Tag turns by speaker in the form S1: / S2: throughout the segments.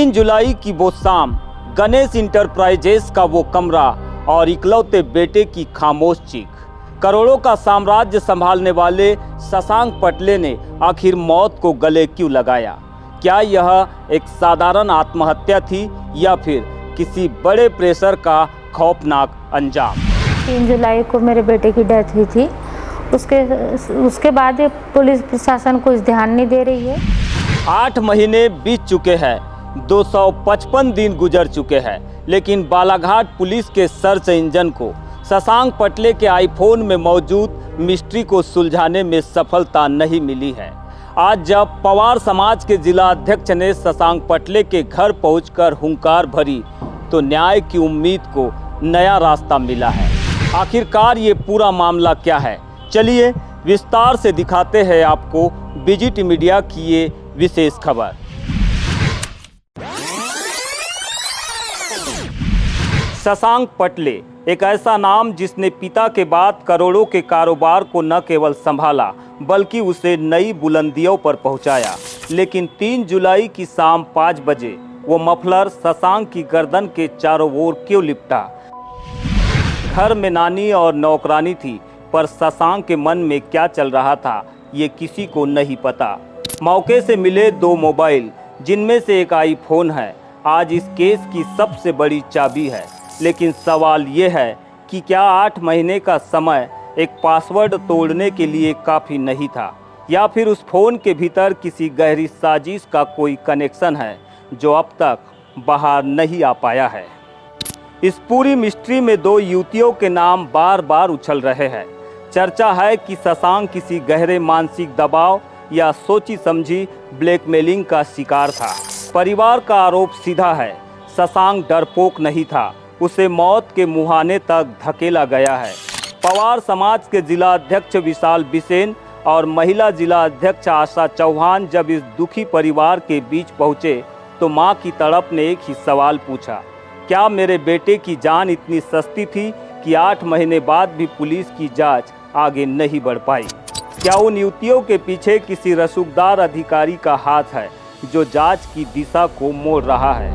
S1: 3 जुलाई की वो शाम, गणेश इंटरप्राइजेस का वो कमरा और इकलौते बेटे की खामोश चीख। करोड़ों का साम्राज्य संभालने वाले शशांक पटले ने आखिर मौत को गले क्यों लगाया? क्या यह एक साधारण आत्महत्या थी या फिर किसी बड़े प्रेशर का खौफनाक अंजाम?
S2: 3 जुलाई को मेरे बेटे की डेथ हुई थी। उसके बाद पुलिस प्रशासन कुछ ध्यान नहीं दे रही है।
S1: 8 महीने बीत चुके हैं, 255 दिन गुजर चुके हैं, लेकिन बालाघाट पुलिस के सर्च इंजन को शशांक पटले के आईफोन में मौजूद मिस्ट्री को सुलझाने में सफलता नहीं मिली है। आज जब पवार समाज के जिला अध्यक्ष ने शशांक पटले के घर पहुंचकर हुंकार भरी, तो न्याय की उम्मीद को नया रास्ता मिला है। आखिरकार ये पूरा मामला क्या है? चलिए विस्तार से दिखाते हैं आपको विजिट मीडिया की ये विशेष खबर। शशांक पटले एक ऐसा नाम जिसने पिता के बाद करोड़ों के कारोबार को न केवल संभाला बल्कि उसे नई बुलंदियों पर पहुंचाया। लेकिन 3 जुलाई की शाम 5 बजे वो मफलर शशांक की गर्दन के चारों ओर क्यों लिपटा? घर में नानी और नौकरानी थी, पर शशांक के मन में क्या चल रहा था ये किसी को नहीं पता। मौके से मिले 2 मोबाइल, जिनमें से एक आईफोन है, आज इस केस की सबसे बड़ी चाबी है। लेकिन सवाल ये है कि क्या 8 महीने का समय एक पासवर्ड तोड़ने के लिए काफ़ी नहीं था, या फिर उस फ़ोन के भीतर किसी गहरी साजिश का कोई कनेक्शन है जो अब तक बाहर नहीं आ पाया है। इस पूरी मिस्ट्री में 2 युवतियों के नाम बार बार उछल रहे हैं। चर्चा है कि शशांक किसी गहरे मानसिक दबाव या सोची समझी ब्लैकमेलिंग का शिकार था। परिवार का आरोप सीधा है, शशांक डरपोक नहीं था, उसे मौत के मुहाने तक धकेला गया है। पवार समाज के जिला अध्यक्ष विशाल बिसेन और महिला जिला अध्यक्ष आशा चौहान जब इस दुखी परिवार के बीच पहुंचे, तो मां की तड़प ने एक ही सवाल पूछा, क्या मेरे बेटे की जान इतनी सस्ती थी कि 8 महीने बाद भी पुलिस की जांच आगे नहीं बढ़ पाई? क्या उन युवतियों के पीछे किसी रसूखदार अधिकारी का हाथ है जो जांच की दिशा को मोड़ रहा है?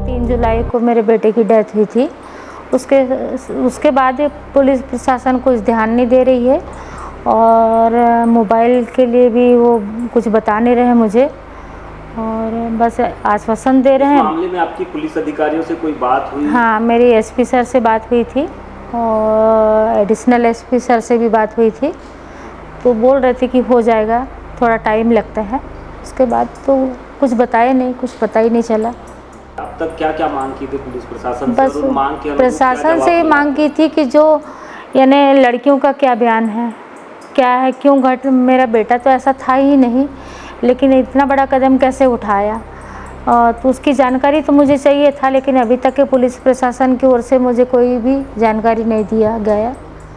S2: 3 जुलाई को मेरे बेटे की डेथ हुई थी। उसके बाद पुलिस प्रशासन कुछ ध्यान नहीं दे रही है और मोबाइल के लिए भी वो कुछ बता नहीं रहे मुझे, और बस आश्वासन दे रहे हैं।
S1: इस मामले में आपकी पुलिस अधिकारियों से कोई बात हुई?
S2: हाँ, मेरी एसपी सर से बात हुई थी और एडिशनल एसपी सर से भी बात हुई थी, तो बोल रहे थे कि हो जाएगा, थोड़ा टाइम लगता है। उसके बाद तो कुछ बताए नहीं, कुछ पता ही नहीं चला।
S1: अब तक क्या क्या मांग की थी पुलिस प्रशासन
S2: बस
S1: से? मांग के
S2: प्रशासन से मांग की थी कि जो यानी लड़कियों का क्या बयान है, क्या है, क्यों मेरा बेटा तो ऐसा था ही नहीं, लेकिन इतना बड़ा कदम कैसे उठाया, तो उसकी जानकारी तो मुझे चाहिए था, लेकिन अभी तक के पुलिस प्रशासन की ओर से मुझे कोई भी जानकारी नहीं दिया गया।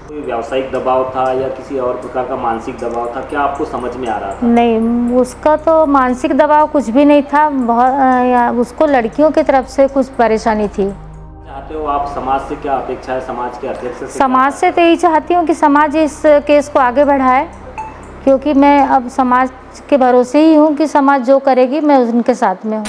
S1: कोई व्यावसायिक दबाव था या किसी और प्रकार का मानसिक दबाव था, क्या आपको समझ में आ रहा था?
S2: नहीं, उसका तो मानसिक दबाव कुछ भी नहीं था, बहुत उसको लड़कियों की तरफ से कुछ परेशानी थी।
S1: चाहते हो आप समाज से क्या अपेक्षा है? समाज के अध्यक्ष से?
S2: समाज से तो यही चाहती हूँ कि समाज इस केस को आगे बढ़ाए, क्योंकि मैं अब समाज के भरोसे ही हूँ कि समाज जो करेगी मैं उनके साथ में हूँ।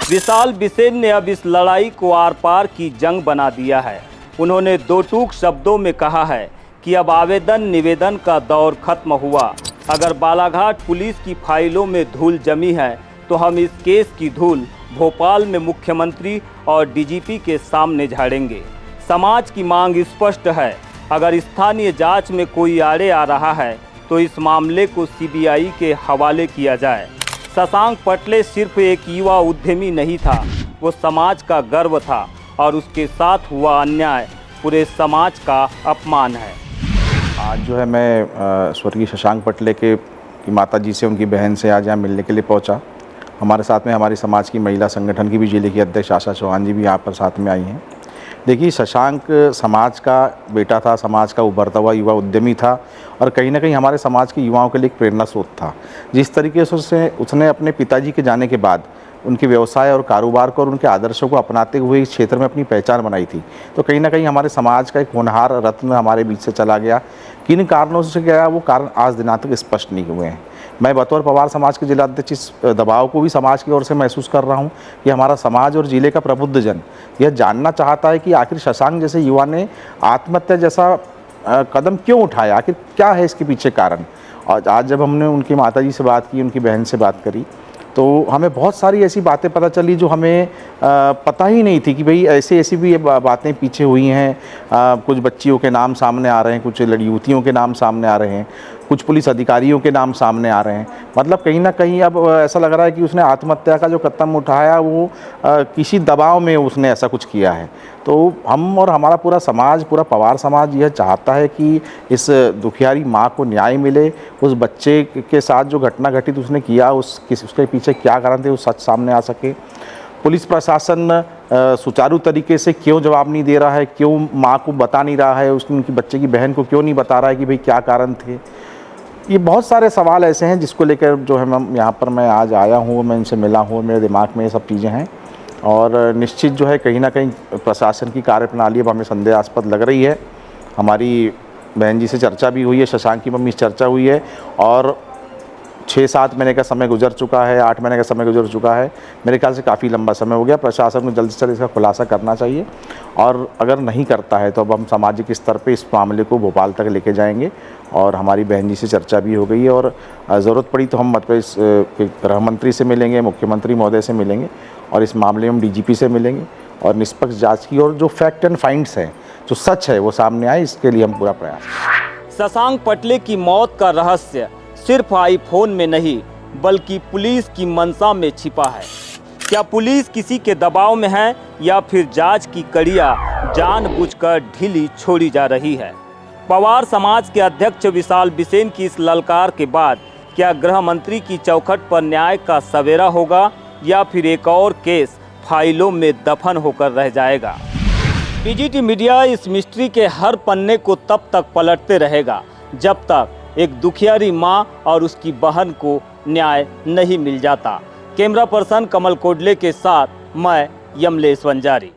S1: विशाल बिसेन ने अब इस लड़ाई को आर पार की जंग बना दिया है। उन्होंने 2 टूक शब्दों में कहा है कि अब आवेदन निवेदन का दौर खत्म हुआ। अगर बालाघाट पुलिस की फाइलों में धूल जमी है, तो हम इस केस की धूल भोपाल में मुख्यमंत्री और डीजीपी के सामने झाड़ेंगे। समाज की मांग स्पष्ट है, अगर स्थानीय जांच में कोई आड़े आ रहा है तो इस मामले को सीबीआई के हवाले किया जाए। शशांक पटले सिर्फ एक युवा उद्यमी नहीं था, वो समाज का गर्व था, और उसके साथ हुआ अन्याय पूरे समाज का अपमान है।
S3: आज जो है मैं स्वर्गीय शशांक पटले की माताजी से, उनकी बहन से आज यहाँ मिलने के लिए पहुँचा। हमारे साथ में हमारी समाज की महिला संगठन की भी जिले की अध्यक्ष आशा चौहान जी भी यहाँ पर साथ में आई हैं। देखिए, शशांक समाज का बेटा था, समाज का उभरता हुआ युवा उद्यमी था, और कहीं ना कहीं हमारे समाज के युवाओं के लिए एक प्रेरणा स्रोत था। जिस तरीके से उसने अपने पिताजी के जाने के बाद उनके व्यवसाय और कारोबार को और उनके आदर्शों को अपनाते हुए इस क्षेत्र में अपनी पहचान बनाई थी, तो कहीं ना कहीं हमारे समाज का एक होनहार रत्न हमारे बीच से चला गया। किन कारणों से गया, वो कारण आज दिनों तक स्पष्ट नहीं हुए हैं। मैं बतौर पवार समाज के जिला अध्यक्ष इस दबाव को भी समाज की ओर से महसूस कर रहा हूं कि हमारा समाज और जिले का प्रबुद्ध जन यह जानना चाहता है कि आखिर शशांक जैसे युवा ने आत्महत्या जैसा कदम क्यों उठाया, आखिर क्या है इसके पीछे कारण। और आज जब हमने उनकी माताजी से बात की, उनकी बहन से बात करी, तो हमें बहुत सारी ऐसी बातें पता चली जो हमें पता ही नहीं थी कि भाई ऐसी भी बातें पीछे हुई हैं। कुछ बच्चियों के नाम सामने आ रहे हैं, कुछ युवतियों के नाम सामने आ रहे हैं, कुछ पुलिस अधिकारियों के नाम सामने आ रहे हैं। मतलब कहीं ना कहीं अब ऐसा लग रहा है कि उसने आत्महत्या का जो कदम उठाया वो किसी दबाव में उसने ऐसा कुछ किया है। तो हम और हमारा पूरा समाज, पूरा पवार समाज यह चाहता है कि इस दुखियारी माँ को न्याय मिले। उस बच्चे के साथ जो घटना घटित उसने किया उसके पीछे क्या कारण थे वो सच सामने आ सके। पुलिस प्रशासन सुचारू तरीके से क्यों जवाब नहीं दे रहा है, क्यों माँ को बता नहीं रहा है, उनकी बच्चे की बहन को क्यों नहीं बता रहा है कि भाई क्या कारण थे। ये बहुत सारे सवाल ऐसे हैं जिसको लेकर जो है मैं यहाँ पर मैं आज आया हूँ, मैं इनसे मिला हूँ, मेरे दिमाग में ये सब चीज़ें हैं। और निश्चित जो है कहीं ना कहीं प्रशासन की कार्यप्रणाली अब हमें संदेहास्पद लग रही है। हमारी बहन जी से चर्चा भी हुई है, शशांक की मम्मी से चर्चा हुई है और 6-7 महीने का समय गुजर चुका है, 8 महीने का समय गुजर चुका है। मेरे ख्याल से काफ़ी लंबा समय हो गया। प्रशासन को जल्द से जल्द इसका खुलासा करना चाहिए और अगर नहीं करता है तो अब हम सामाजिक स्तर पे इस मामले को भोपाल तक लेके जाएंगे। और हमारी बहन जी से चर्चा भी हो गई है और ज़रूरत पड़ी तो हम मतलब इस गृह मंत्री से मिलेंगे, मुख्यमंत्री महोदय से मिलेंगे और इस मामले में डीजीपी से मिलेंगे और निष्पक्ष जाँच की और जो फैक्ट एंड फाइंड्स हैं, जो सच है वो सामने आए, इसके लिए हम पूरा प्रयास।
S1: शशांक पटले की मौत का रहस्य सिर्फ आईफोन में नहीं बल्कि पुलिस की मंशा में छिपा है। क्या पुलिस किसी के दबाव में है या फिर जांच की कड़ियां जानबूझकर ढीली छोड़ी जा रही है। पवार समाज के अध्यक्ष विशाल बिसेन की इस ललकार के बाद क्या गृह मंत्री की चौखट पर न्याय का सवेरा होगा या फिर एक और केस फाइलों में दफन होकर रह जाएगा। पीजीटी मीडिया इस मिस्ट्री के हर पन्ने को तब तक पलटते रहेगा जब तक एक दुखियारी मां और उसकी बहन को न्याय नहीं मिल जाता। कैमरा पर्सन कमल कोडले के साथ मैं यमलेश वंजारी।